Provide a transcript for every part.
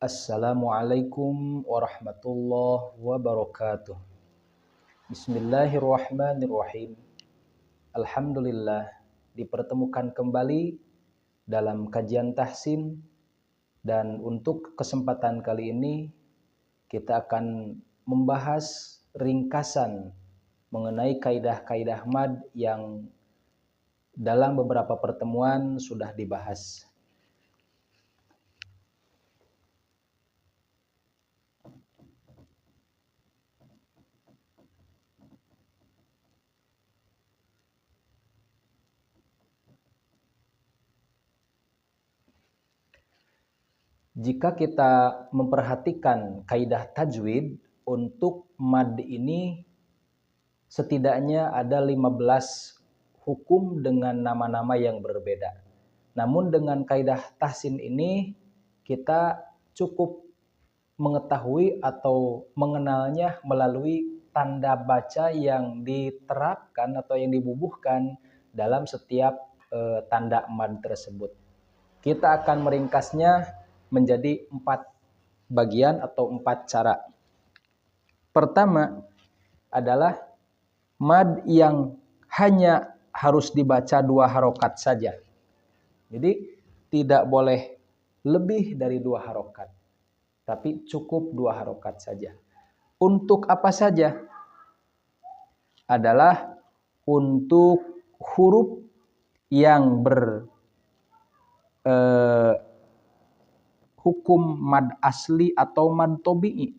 Assalamualaikum warahmatullahi wabarakatuh. Bismillahirrahmanirrahim. Alhamdulillah, dipertemukan kembali dalam kajian tahsin, dan untuk kesempatan kali ini kita akan membahas ringkasan mengenai kaidah-kaidah mad yang dalam beberapa pertemuan sudah dibahas. Jika kita memperhatikan kaidah tajwid, untuk mad ini setidaknya ada 15 hukum dengan nama-nama yang berbeda. Namun dengan kaidah tahsin ini kita cukup mengetahui atau mengenalnya melalui tanda baca yang diterapkan atau yang dibubuhkan dalam setiap tanda mad tersebut. Kita akan meringkasnya menjadi 4 bagian atau 4 cara. Pertama adalah mad yang hanya harus dibaca 2 harokat saja. Jadi tidak boleh lebih dari 2 harokat, tapi cukup 2 harokat saja. Untuk apa saja? Adalah untuk huruf yang hukum mad asli atau mad tobi'i.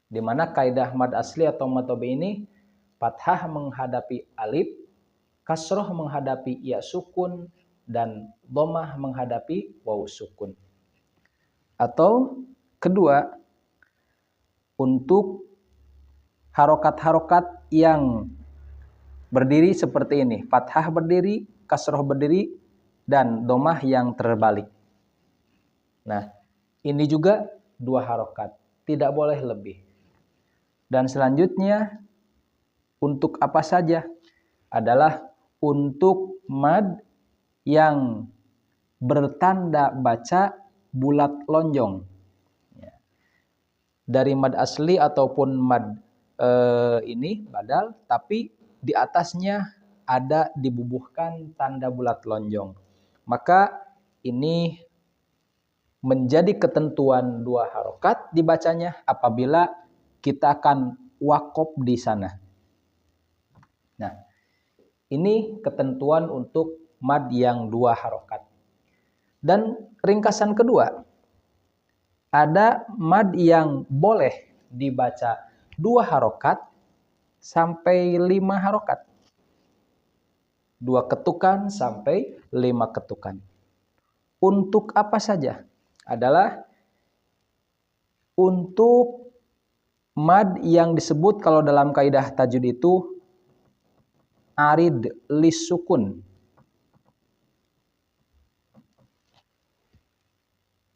Di mana kaidah mad asli atau mad tobi'i ini fathah menghadapi alif, kasroh menghadapi ya sukun, dan dhammah menghadapi waw sukun. Atau kedua, untuk harokat-harokat yang berdiri seperti ini, fathah berdiri, kasroh berdiri, dan dhammah yang terbalik. Nah, ini juga 2 harokat, tidak boleh lebih. Dan selanjutnya, untuk apa saja? Adalah untuk mad yang bertanda baca bulat lonjong. Dari mad asli ataupun mad ini badal, tapi di atasnya ada dibubuhkan tanda bulat lonjong. Maka ini menjadi ketentuan 2 harokat dibacanya apabila kita akan wakop di sana. Nah, ini ketentuan untuk mad yang 2 harokat. Dan ringkasan kedua, ada mad yang boleh dibaca 2 harokat sampai 5 harokat. 2 ketukan sampai 5 ketukan. Untuk apa saja? Adalah untuk mad yang disebut kalau dalam kaidah tajwid itu arid lis sukun.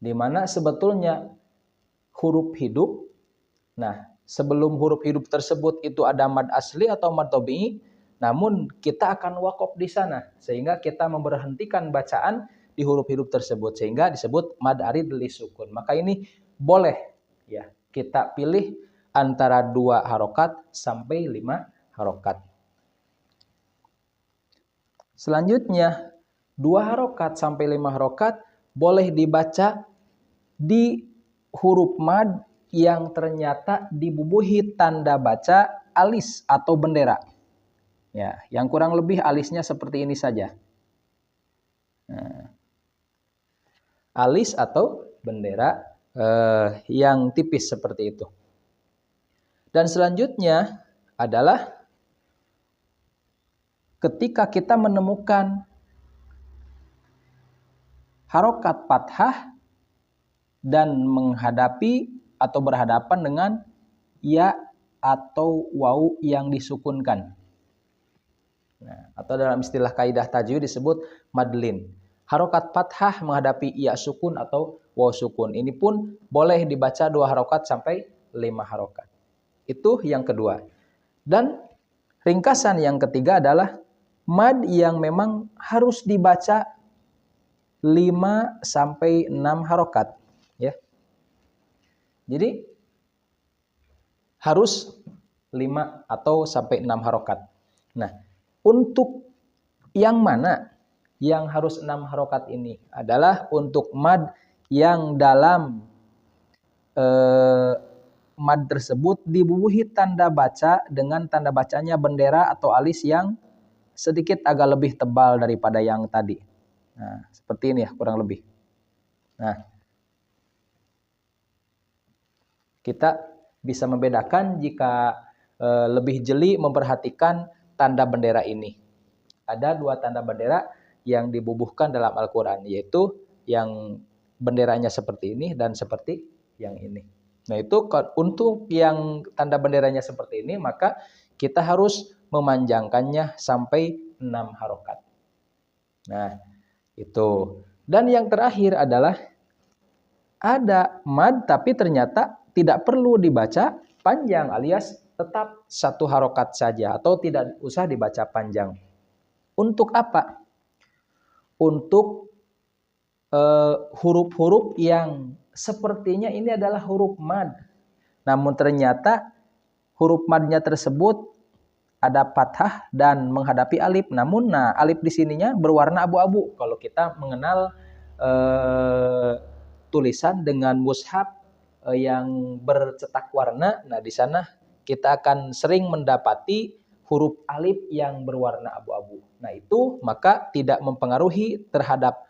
Di mana sebetulnya huruf hidup, nah sebelum huruf hidup tersebut itu ada mad asli atau mad tobi'i, namun kita akan wakop di sana sehingga kita memberhentikan bacaan di huruf hidup tersebut sehingga disebut mad arid lis sukun. Maka ini boleh ya kita pilih antara 2 harokat sampai 5 harokat. Selanjutnya 2 harokat sampai 5 harokat boleh dibaca di huruf mad yang ternyata dibubuhi tanda baca alis atau bendera. Ya, yang kurang lebih alisnya seperti ini saja. Nah, alis atau bendera yang tipis seperti itu. Dan selanjutnya adalah ketika kita menemukan harokat fathah dan menghadapi atau berhadapan dengan ya atau waw yang disukunkan. Nah, atau dalam istilah kaidah tajwid disebut madlin. Harokat fathah menghadapi ya sukun atau waw sukun. Ini pun boleh dibaca 2 harokat sampai 5 harokat. Itu yang kedua. Dan ringkasan yang ketiga adalah mad yang memang harus dibaca 5 sampai 6 harokat ya. Jadi harus 5 atau sampai 6 harokat. Nah, untuk yang mana yang harus 6 harokat ini adalah untuk mad yang dalam mad tersebut dibubuhi tanda baca dengan tanda bacanya bendera atau alis yang sedikit agak lebih tebal daripada yang tadi. Nah, seperti ini ya kurang lebih. Nah, kita bisa membedakan jika lebih jeli memperhatikan tanda bendera ini. Ada 2 tanda bendera yang dibubuhkan dalam Al-Quran, yaitu yang benderanya seperti ini dan seperti yang ini. Nah, itu untuk yang tanda benderanya seperti ini, maka kita harus memanjangkannya sampai 6 harokat. Nah, itu. Dan yang terakhir adalah ada mad tapi ternyata tidak perlu dibaca panjang, alias tetap 1 harokat saja atau tidak usah dibaca panjang. Untuk apa? Untuk huruf-huruf yang sepertinya ini adalah huruf mad. Namun ternyata huruf madnya tersebut ada fathah dan menghadapi alif. Namun alif di sininya berwarna abu-abu. Kalau kita mengenal tulisan dengan mushaf yang bercetak warna, nah di sana kita akan sering mendapati huruf alif yang berwarna abu-abu. Nah, itu maka tidak mempengaruhi terhadap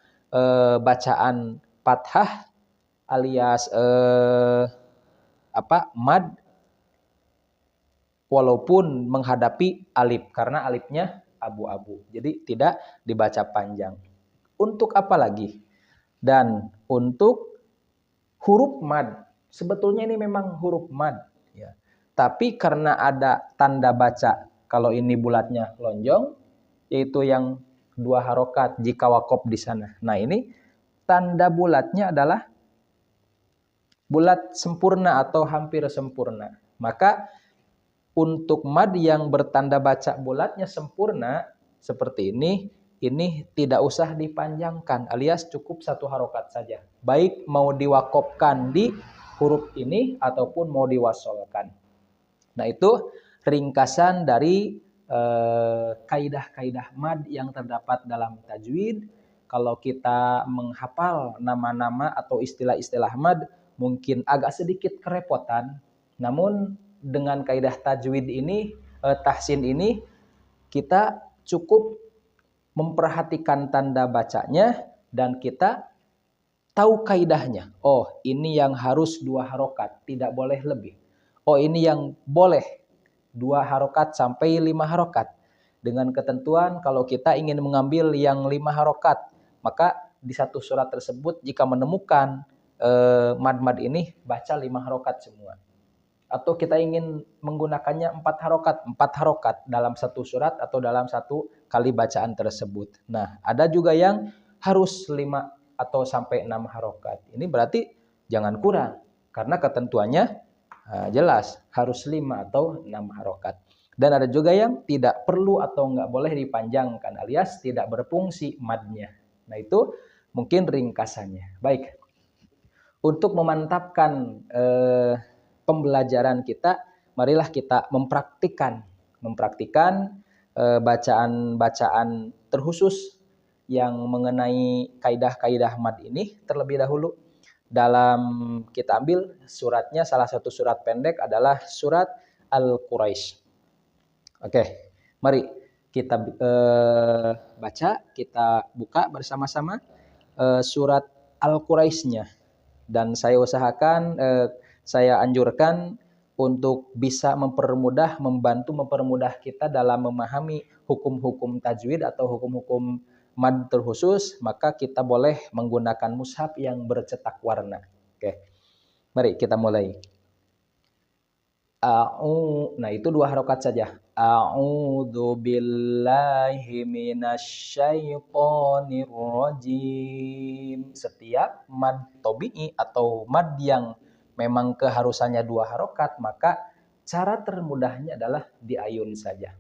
bacaan fathah alias mad walaupun menghadapi alif karena alifnya abu-abu. Jadi tidak dibaca panjang. Untuk apa lagi? Dan untuk huruf mad, sebetulnya ini memang huruf mad ya. Tapi karena ada tanda baca, kalau ini bulatnya lonjong, yaitu yang 2 harokat jika wakof di sana. Nah, ini tanda bulatnya adalah bulat sempurna atau hampir sempurna. Maka untuk mad yang bertanda baca bulatnya sempurna seperti ini tidak usah dipanjangkan, alias cukup 1 harokat saja. Baik mau diwakofkan di huruf ini ataupun mau diwasolkan. Nah, itu ringkasan dari kaidah-kaidah mad yang terdapat dalam tajwid. Kalau kita menghafal nama-nama atau istilah-istilah mad mungkin agak sedikit kerepotan. Namun dengan kaidah tajwid ini, tahsin ini, kita cukup memperhatikan tanda bacanya dan kita tahu kaidahnya. Oh, ini yang harus 2 harokat, tidak boleh lebih. Oh, ini yang boleh 2 harokat sampai 5 harokat. Dengan ketentuan kalau kita ingin mengambil yang 5 harokat, maka di satu surat tersebut jika menemukan mad-mad ini baca 5 harokat semua. Atau kita ingin menggunakannya 4 harokat dalam satu surat atau dalam satu kali bacaan tersebut. Nah, ada juga yang harus 5 atau sampai 6 harokat. Ini berarti jangan kurang, karena ketentuannya jelas harus 5 atau 6 harokat. Dan ada juga yang tidak perlu atau nggak boleh dipanjangkan, alias tidak berfungsi madnya. Nah, itu mungkin ringkasannya. Baik, untuk memantapkan pembelajaran kita, marilah kita mempraktikkan bacaan-bacaan terkhusus yang mengenai kaidah-kaidah mad ini terlebih dahulu. Dalam kita ambil suratnya, salah satu surat pendek adalah surat Al-Quraisy. Oke, mari kita baca, kita buka bersama-sama surat Al-Quraisy-nya. Dan saya usahakan, saya anjurkan untuk bisa membantu mempermudah kita dalam memahami hukum-hukum tajwid atau hukum-hukum mad terkhusus, maka kita boleh menggunakan mushaf yang bercetak warna. Oke, mari kita mulai. Nah, itu 2 harokat saja. A'udzu billahi minasyaitonir rajim. Setiap mad tabi'i atau mad yang memang keharusannya 2 harokat, maka cara termudahnya adalah diayun saja.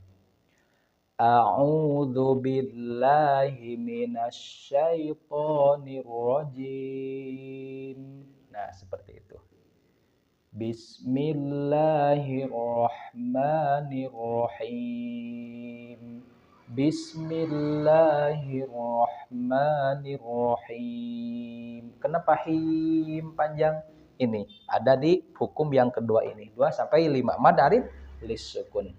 A'udzu billahi minasy syaithanir rajim. Nah, seperti itu. Bismillahirrahmanirrahim. Bismillahirrahmanirrahim. Kenapa him panjang? Ini ada di hukum yang kedua ini. 2 sampai 5 mad arid lisukun.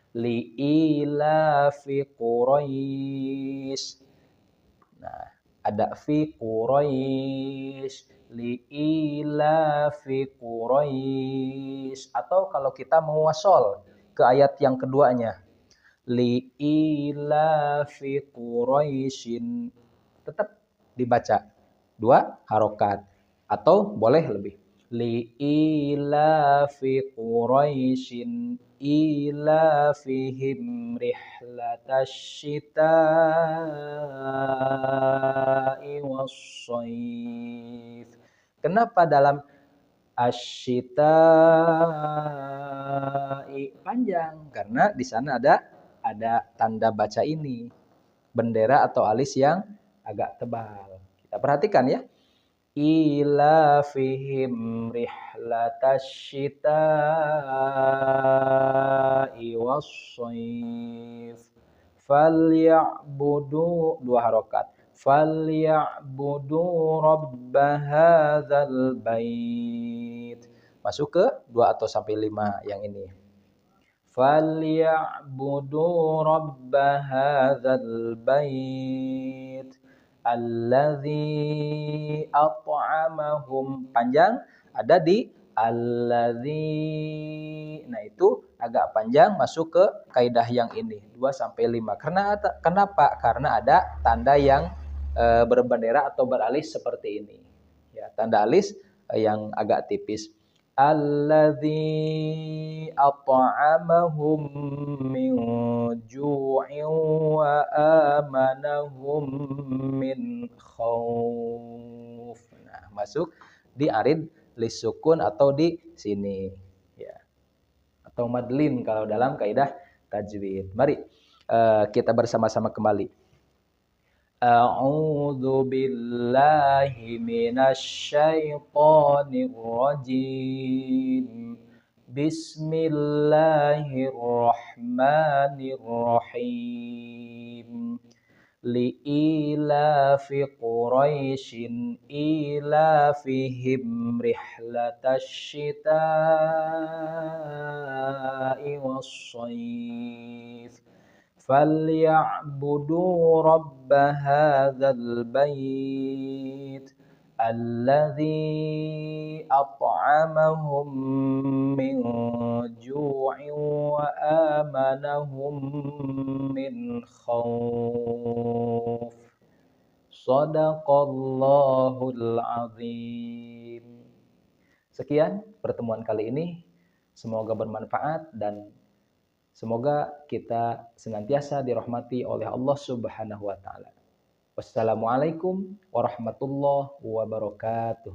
Li ilafi Quraisy. Nah, ada fi Quraisy, li ilafi Quraisy. Atau kalau kita mau wasol ke ayat yang keduanya, li ilafi Quraisyin, tetap dibaca 2 harokat atau boleh lebih. Li ilafi Quraisyin ilafihim rihlatasyita'i wassaif. Kenapa dalam asyita'i panjang? Karena di sana ada tanda baca ini, bendera atau alis yang agak tebal. Kita perhatikan ya. Ilafihim rihlatasyita'i wassaif. Falyabudu 2 harokat. Falyabudu rabba hadzal bait. Masuk ke 2 atau sampai 5 yang ini. Falyabudu rabba hadzal bait alladzi at'amahum, panjang ada di alladzi. Nah, itu agak panjang masuk ke kaidah yang ini 2 sampai 5. Kenapa? Karena ada tanda yang berbendera atau beralis seperti ini. Ya, tanda alis yang agak tipis. Alladzi at'amahum min ju'in wa amanahum min khauf. Nah, masuk di arid lisukun atau di sini ya. Atau madlin kalau dalam kaidah tajwid. Mari kita bersama-sama kembali. A'udzu billahi minasy syaithanir rajim. Bismillahirrahmanirrahim. Li'ilafi Quraisyin ilafihim rihlatasyita'i wassaif. Falyabudu rabba hadzal bait alladzi at'amahum min ju'in wa amanahum min khauf. Shadaqallahul azim. Sekian pertemuan kali ini. Semoga bermanfaat dan semoga kita senantiasa dirahmati oleh Allah Subhanahu wa taala. Wassalamualaikum warahmatullahi wabarakatuh.